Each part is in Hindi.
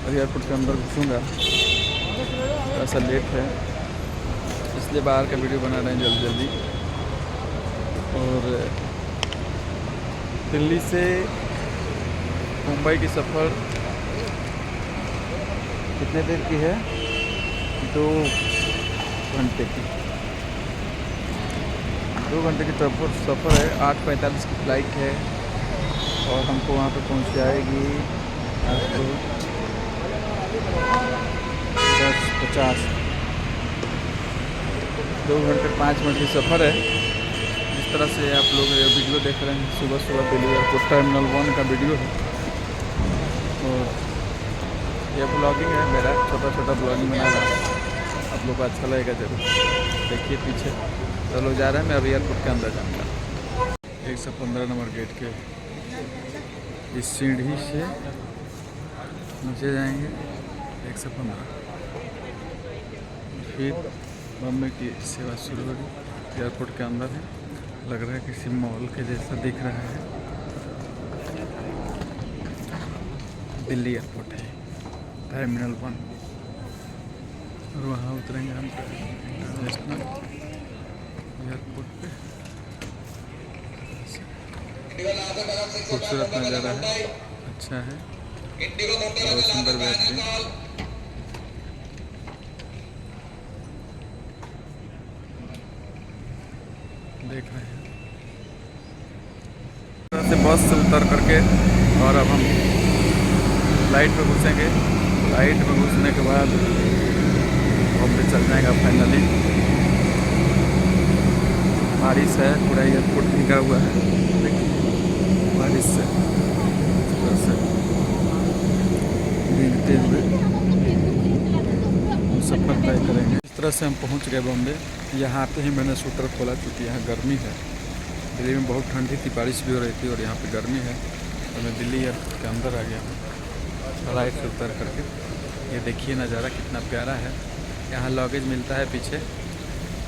और एयरपोर्ट के अंदर घुसूँगा। थोड़ा सा लेट है इसलिए बाहर का वीडियो बना रहे हैं जल्दी जल्दी। और दिल्ली से मुंबई की सफ़र कितने देर की है? 2 घंटे की। 2 घंटे की सफ़र है। 8:45 की फ़्लाइट है और हमको वहाँ पे पहुँच जाएगी आपको 10:50। 2 घंटे 5 मिनट की सफ़र है। इस तरह से आप लोग ये वीडियो देख रहे हैं सुबह सुबह दिल्ली एयरपोर्ट टर्मिनल 1 का वीडियो है। और ये ब्लॉगिंग है मेरा, छोटा छोटा ब्लॉगिंग बना रहा हूँ, आप लोग को अच्छा लगेगा ज़रूर। देखिए पीछे सब लोग जा रहे हैं, मैं अभी एयरपोर्ट के अंदर जाऊँगा। 115 नंबर गेट के इस सीढ़ी से नीचे जाएंगे 115। फिर बम्बे की सेवा शुरू होगी। एयरपोर्ट के अंदर है, लग रहा है किसी मॉल के जैसा दिख रहा है। दिल्ली एयरपोर्ट है, टर्मिनल 1। और वहाँ उतरेंगे हम इंटरनेशनल एयरपोर्ट पे। खूबसूरत नज़ारा है, अच्छा है, बहुत सुंदर बेहतरीन। देख रहे हैं से बस से उतर करके और अब हम फ्लाइट में घुसेंगे। फ्लाइट में घुसने के बाद बॉम्बे चल जाएगा फाइनली। बारिश है, पूरा एयरपोर्ट भीगा हुआ है, देखिए बारिश से भीगते हुए सफ़र तय करेंगे। इस तरह से हम पहुंच गए बॉम्बे। यहाँ आते ही मैंने शूटर खोला क्योंकि यहाँ गर्मी है। दिल्ली में बहुत ठंडी थी, बारिश भी हो रही थी और यहाँ पे गर्मी है। तो मैं दिल्ली एयरपोर्ट के अंदर आ गया हूँ फ्लाइट से उतर करके। ये देखिए नज़ारा कितना प्यारा है। यहाँ लॉगेज मिलता है पीछे,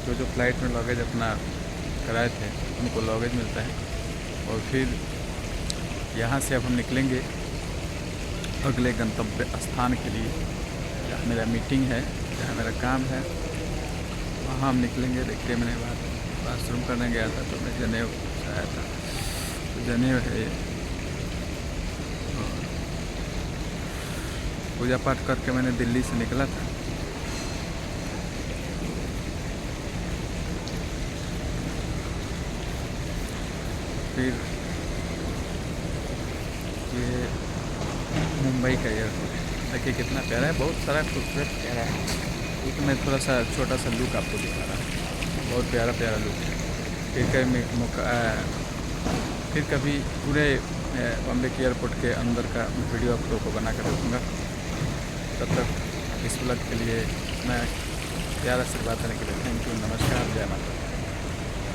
जो फ़्लाइट में लॉगेज अपना कराए थे उनको लॉगेज मिलता है। और फिर यहाँ से अब हम निकलेंगे अगले गंतव्य स्थान के लिए, जहाँ मेरा मीटिंग है, जहाँ मेरा काम है, वहाँ हम निकलेंगे। देखिए मैंने बाथरूम करने गया था तो मैं जनेऊ आया था, तो जनेऊ है। पूजा पाठ करके मैंने दिल्ली से निकला था। फिर ये मुंबई का एयरपोर्ट देखिए कितना प्यारा है, बहुत सारा खूबसूरत प्यारा है। क्योंकि मैं थोड़ा सा छोटा सा लुक आपको दिखा रहा हूँ, बहुत प्यारा प्यारा लुक है। फिर कभी पूरे बॉम्बे के एयरपोर्ट के अंदर का वीडियो आप लोगों को बना कर रखूँगा। तब तक इस व्लॉग के लिए मैं प्यारा से बात करने के लिए थैंक यू, नमस्कार, जय माता।